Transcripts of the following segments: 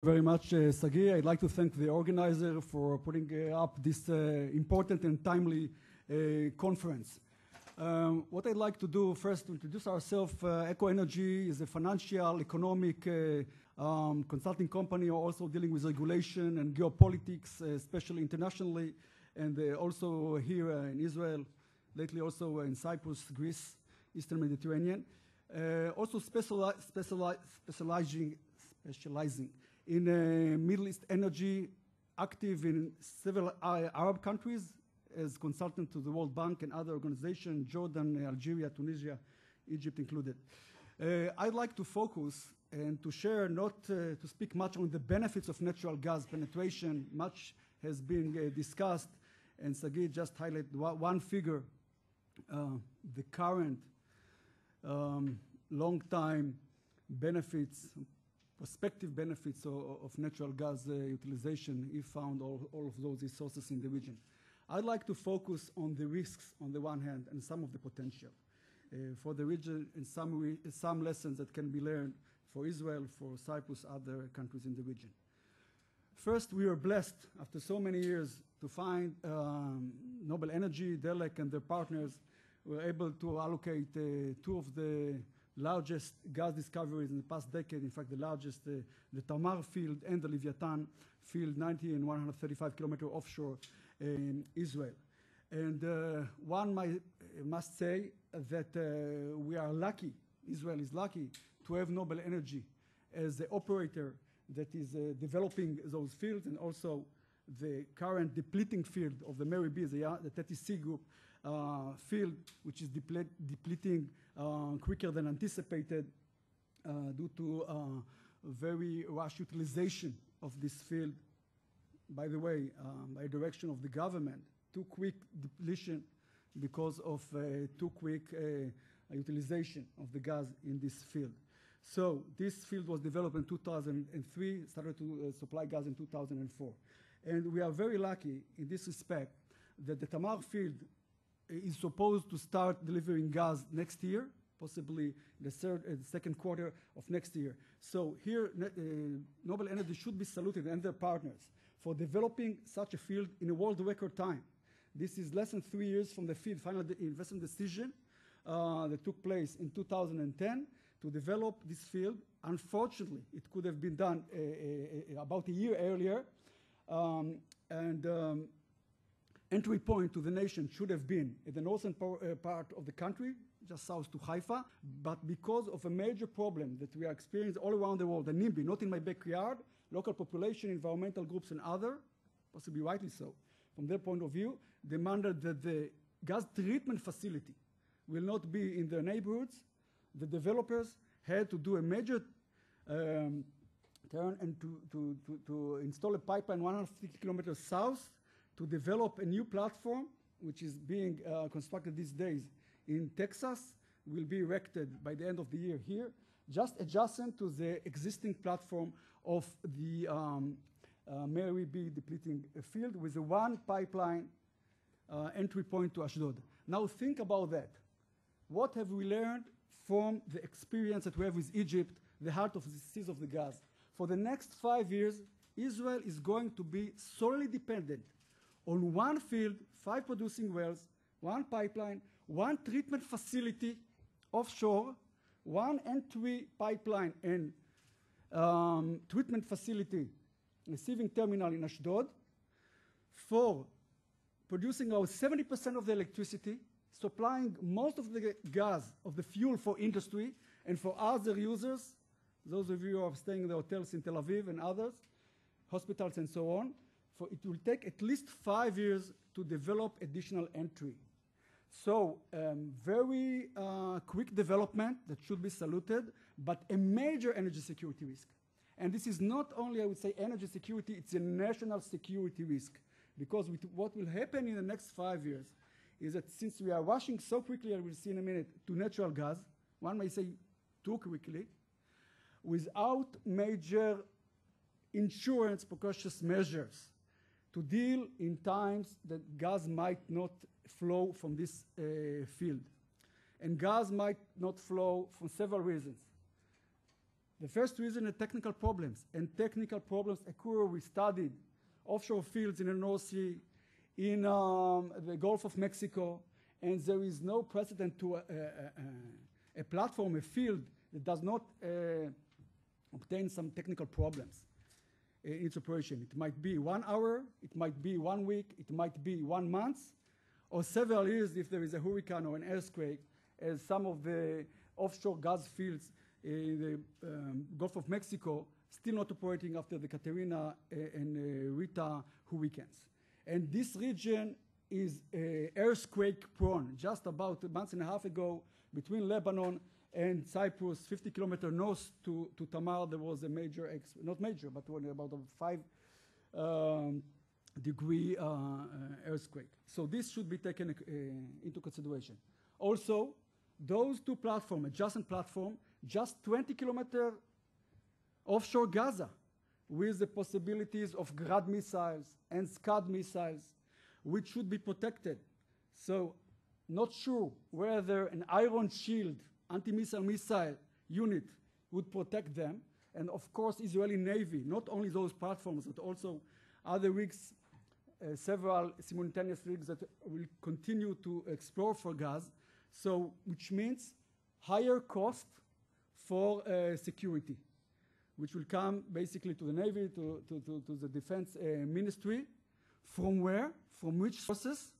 Very much, Sagi. I'd like to thank the organizer for putting up this important and timely conference. What I'd like to do first to introduce ourselves. Eco Energy is a financial, economic consulting company, also dealing with regulation and geopolitics, especially internationally, and also here in Israel, lately also in Cyprus, Greece, Eastern Mediterranean. Also specializing in Middle East energy, active in several Arab countries as consultant to the World Bank and other organizations, Jordan, Algeria, Tunisia, Egypt included. I'd like to focus and to share, not to speak much on the benefits of natural gas penetration. Much has been discussed, and Sagi just highlighted one figure, the current long-time benefits, prospective benefits of natural gas utilization if found all of those resources in the region. I'd like to focus on the risks on the one hand and some of the potential for the region and some lessons that can be learned for Israel, for Cyprus, other countries in the region. First, we are blessed after so many years to find Noble Energy, Delek, and their partners were able to allocate two of the largest gas discoveries in the past decade. In fact, the largest, the Tamar field and the Leviathan field, 90 and 135 kilometers offshore in Israel. And one must say that we are lucky, Israel is lucky, to have Noble Energy as the operator that is developing those fields, and also the current depleting field of the Mary B, the 30C group field, which is depleting quicker than anticipated due to very rush utilization of this field. By the way, by direction of the government, too quick depletion because of too quick utilization of the gas in this field. So this field was developed in 2003, started to supply gas in 2004. And we are very lucky in this respect that the Tamar field is supposed to start delivering gas next year, possibly the second quarter of next year. So here, Noble Energy should be saluted and their partners for developing such a field in a world record time. This is less than 3 years from the field final investment decision that took place in 2010 to develop this field. Unfortunately, it could have been done about a year earlier. Entry point to the nation should have been at the northern part of the country, just south to Haifa. But because of a major problem that we are experiencing all around the world, the NIMBY, not in my backyard, local population, environmental groups, and other, possibly rightly so, from their point of view, demanded that the gas treatment facility will not be in their neighborhoods. The developers had to do a major turn and to install a pipeline 150 kilometers south to develop a new platform, which is being constructed these days in Texas, will be erected by the end of the year here, just adjacent to the existing platform of the Mary B depleting field with a one pipeline entry point to Ashdod. Now think about that. What have we learned from the experience that we have with Egypt, the heart of the seas of the gas? For the next 5 years, Israel is going to be solely dependent on one field, 5 producing wells, one pipeline, one treatment facility offshore, one entry pipeline and treatment facility, receiving terminal in Ashdod, for producing about 70% of the electricity, supplying most of the gas of the fuel for industry and for other users, those of you who are staying in the hotels in Tel Aviv and others, hospitals and so on. For it will take at least 5 years to develop additional entry. So very quick development that should be saluted, but a major energy security risk. And this is not only, I would say, energy security, it's a national security risk. Because what will happen in the next 5 years is that since we are rushing so quickly, I will see in a minute, to natural gas, one may say too quickly, without major insurance precautionary measures to deal in times that gas might not flow from this field. And gas might not flow for several reasons. The first reason are technical problems, and technical problems occur. We studied offshore fields in the North Sea, in the Gulf of Mexico, and there is no precedent to a platform, a field that does not obtain some technical problems in its operation. It might be 1 hour, it might be 1 week, it might be 1 month, or several years if there is a hurricane or an earthquake, as some of the offshore gas fields in the Gulf of Mexico still not operating after the Katrina and Rita hurricanes. And this region is earthquake prone. Just about a month and a half ago, between Lebanon and Cyprus, 50 kilometers north to Tamar, there was a major, not major, but about a 5-degree earthquake. So this should be taken into consideration. Also, those two platforms, adjacent platform, just 20 kilometers offshore Gaza, with the possibilities of Grad missiles and Scud missiles, which should be protected. So, not sure whether an Iron Shield anti-missile missile unit would protect them. And of course, Israeli Navy, not only those platforms, but also other rigs, several simultaneous rigs that will continue to explore for gas. So, which means higher cost for security, which will come basically to the Navy, to the Defense Ministry. From where? From which sources?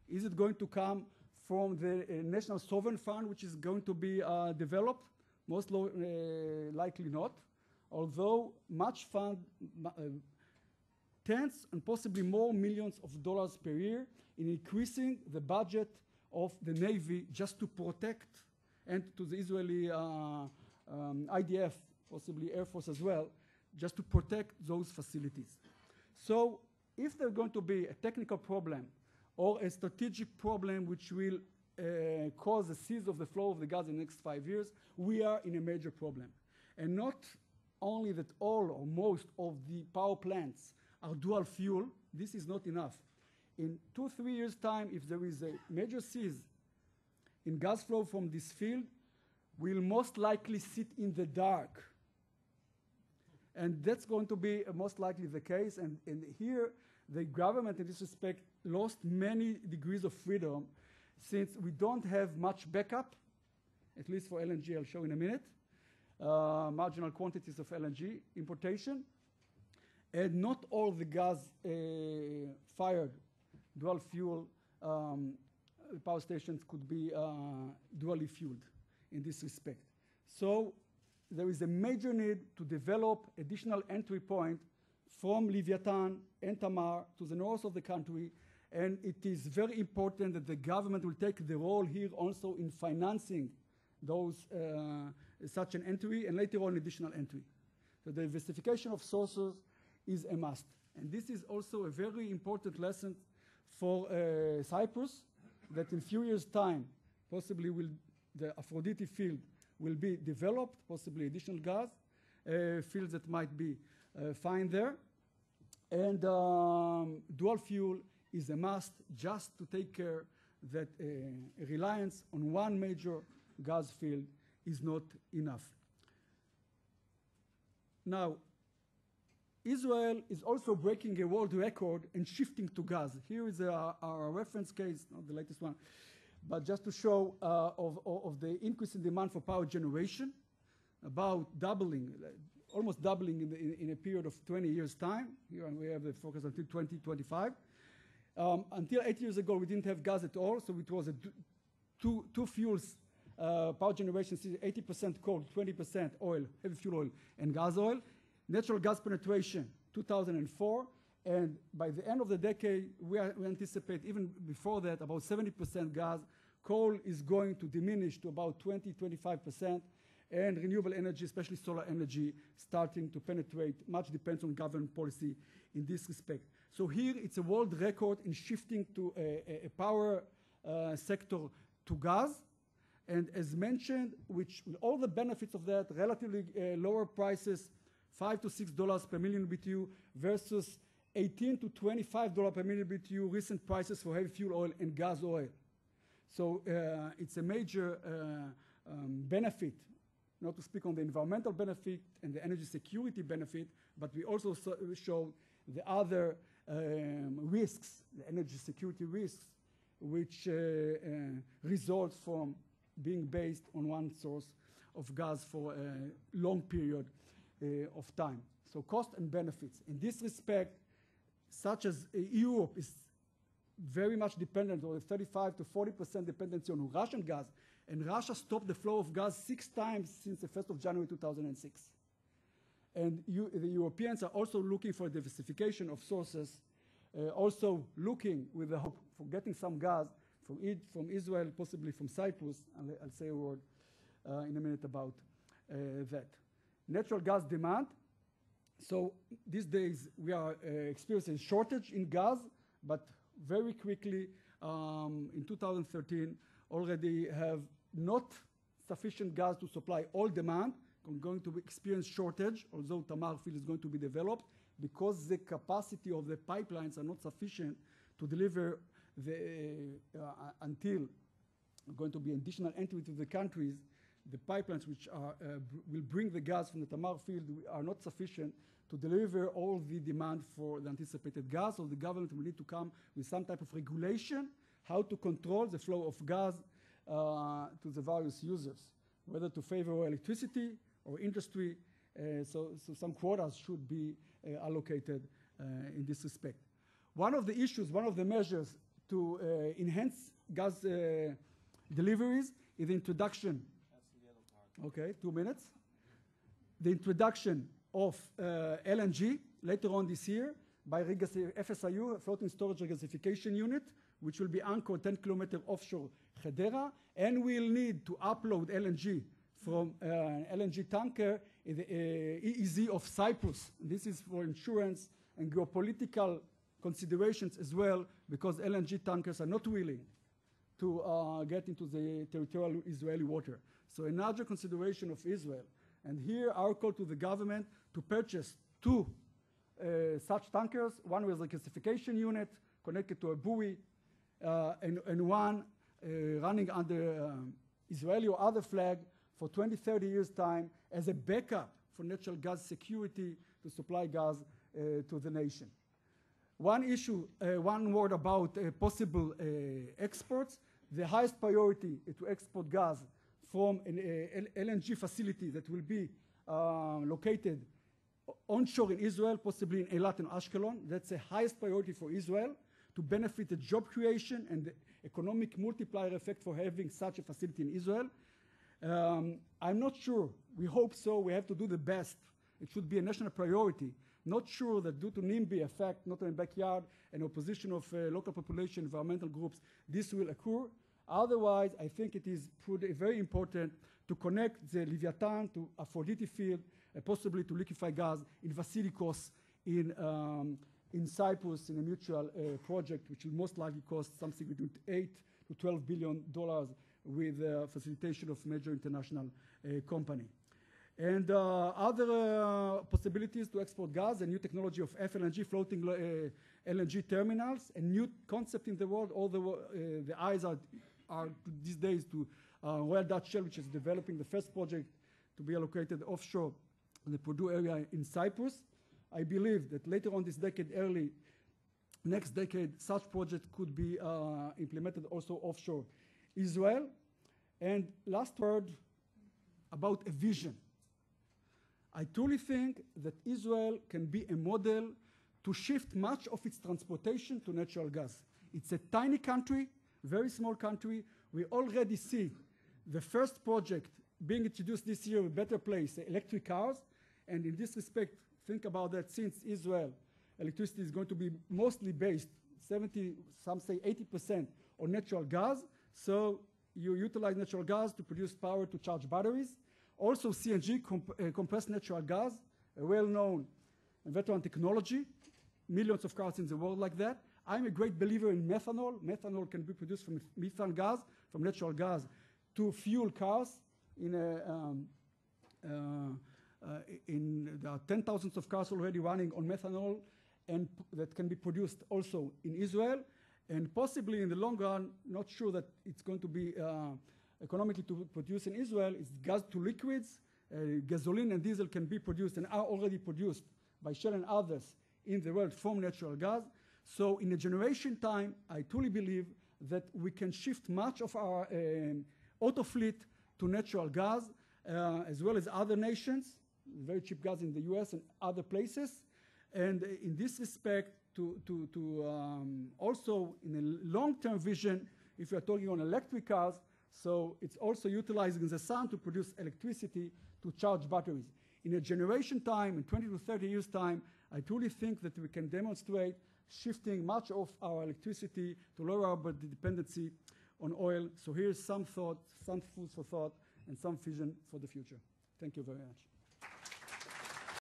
Is it going to come from the National Sovereign Fund, which is going to be developed? Most likely not, although much fund, tens and possibly more millions of dollars per year in increasing the budget of the Navy just to protect, and to the Israeli IDF, possibly Air Force as well, just to protect those facilities. So if there's going to be a technical problem or a strategic problem which will cause a cease of the flow of the gas in the next 5 years, we are in a major problem. And not only that all or most of the power plants are dual fuel, this is not enough. In 2-3 years' time, if there is a major cease in gas flow from this field, we'll most likely sit in the dark. And that's going to be most likely the case. And here, the government, in this respect, lost many degrees of freedom, since we don't have much backup, at least for LNG, I'll show in a minute, marginal quantities of LNG importation. And not all the gas-fired dual fuel power stations could be dually fueled in this respect. So there is a major need to develop additional entry point from Leviathan and Tamar to the north of the country, and it is very important that the government will take the role here also in financing those such an entry, and later on additional entry. So the diversification of sources is a must. And this is also a very important lesson for Cyprus, that in few years' time, possibly the Aphrodite field will be developed, possibly additional gas fields that might be found there. And dual fuel is a must, just to take care that a reliance on one major gas field is not enough. Now, Israel is also breaking a world record and shifting to gas. Here is our reference case, not the latest one, but just to show of the increase in demand for power generation, about doubling, almost doubling in a period of 20 years' time. Here we have the focus until 2025. Until 8 years ago, we didn't have gas at all, so it was a two fuels power generation, 80% coal, 20% oil, heavy fuel oil, and gas oil. Natural gas penetration, 2004, and by the end of the decade, we anticipate, even before that, about 70% gas. Coal is going to diminish to about 20-25%, and renewable energy, especially solar energy, starting to penetrate. Much depends on government policy in this respect. So here, it's a world record in shifting to a power sector to gas, and as mentioned, which with all the benefits of that, relatively lower prices, $5 to $6 per million BTU versus $18 to $25 per million BTU recent prices for heavy fuel oil and gas oil. So it's a major benefit not to speak on the environmental benefit and the energy security benefit, but we also showed the other risks, the energy security risks, which result from being based on one source of gas for a long period of time. So cost and benefits. In this respect, such as Europe is very much dependent, or 35 to 40% dependency on Russian gas, and Russia stopped the flow of gas 6 times since the 1st of January 2006. And the Europeans are also looking for diversification of sources, also looking with the hope for getting some gas from Israel, possibly from Cyprus. I'll say a word in a minute about that. Natural gas demand. So these days we are experiencing a shortage in gas, but very quickly in 2013 already have not sufficient gas to supply all demand. We're going to experience shortage, although Tamar field is going to be developed, because the capacity of the pipelines are not sufficient to deliver until going to be additional entry to the countries. The pipelines which will bring the gas from the Tamar field are not sufficient to deliver all the demand for the anticipated gas, so the government will need to come with some type of regulation how to control the flow of gas to the various users, whether to favor electricity or industry. So some quotas should be allocated in this respect. One of the issues, one of the measures to enhance gas deliveries is the introduction. That's the yellow part. Okay, 2 minutes. The introduction of LNG later on this year by FSIU, Floating Storage Regasification Unit, which will be anchored 10 kilometers offshore Hedera, and we'll need to upload LNG from an LNG tanker in the EEZ of Cyprus. This is for insurance and geopolitical considerations as well, because LNG tankers are not willing to get into the territorial Israeli water. So another consideration of Israel. And here our call to the government to purchase 2 such tankers, one with a regasification unit connected to a buoy, and one running under Israeli or other flag for 20, 30 years' time as a backup for natural gas security to supply gas to the nation. One issue, one word about possible exports. The highest priority to export gas from an LNG facility that will be located onshore in Israel, possibly in Eilat and Ashkelon. That's the highest priority for Israel to benefit the job creation and the economic multiplier effect for having such a facility in Israel. I'm not sure. We hope so. We have to do the best. It should be a national priority. Not sure that due to NIMBY effect, not in the backyard, and opposition of local population, environmental groups, this will occur. Otherwise, I think it is very important to connect the Leviathan to Aphrodite field, possibly to liquefy gas in Vasilikos in Cyprus in a mutual project, which will most likely cost something between $8 to $12 billion with facilitation of major international company. And other possibilities to export gas, a new technology of FLNG, floating LNG terminals, a new concept in the world. All the eyes are these days to Royal Dutch Shell, which is developing the first project to be allocated offshore in the Purdue area in Cyprus. I believe that later on this decade, early next decade, such project could be implemented also offshore Israel. And last word about a vision. I truly think that Israel can be a model to shift much of its transportation to natural gas. It's a tiny country, very small country. We already see the first project being introduced this year, a better place, electric cars. And in this respect, think about that, since Israel, electricity is going to be mostly based, 70, some say 80% on natural gas. So you utilize natural gas to produce power to charge batteries. Also CNG, compressed natural gas, a well-known and veteran technology, millions of cars in the world like that. I'm a great believer in methanol. Methanol can be produced from methane gas, from natural gas, to fuel cars. There are 10,000 of cars already running on methanol, and that can be produced also in Israel. And possibly in the long run, not sure that it's going to be economically to produce in Israel, is gas to liquids, gasoline and diesel can be produced and are already produced by Shell and others in the world from natural gas. So in a generation time, I truly believe that we can shift much of our auto fleet to natural gas, as well as other nations, very cheap gas in the US and other places. And in this respect, also in a long-term vision, if you're talking on electric cars, so it's also utilizing the sun to produce electricity to charge batteries. In a generation time, in 20 to 30 years time, I truly think that we can demonstrate shifting much of our electricity to lower our dependency on oil. So here's some thought, some food for thought, and some vision for the future. Thank you very much.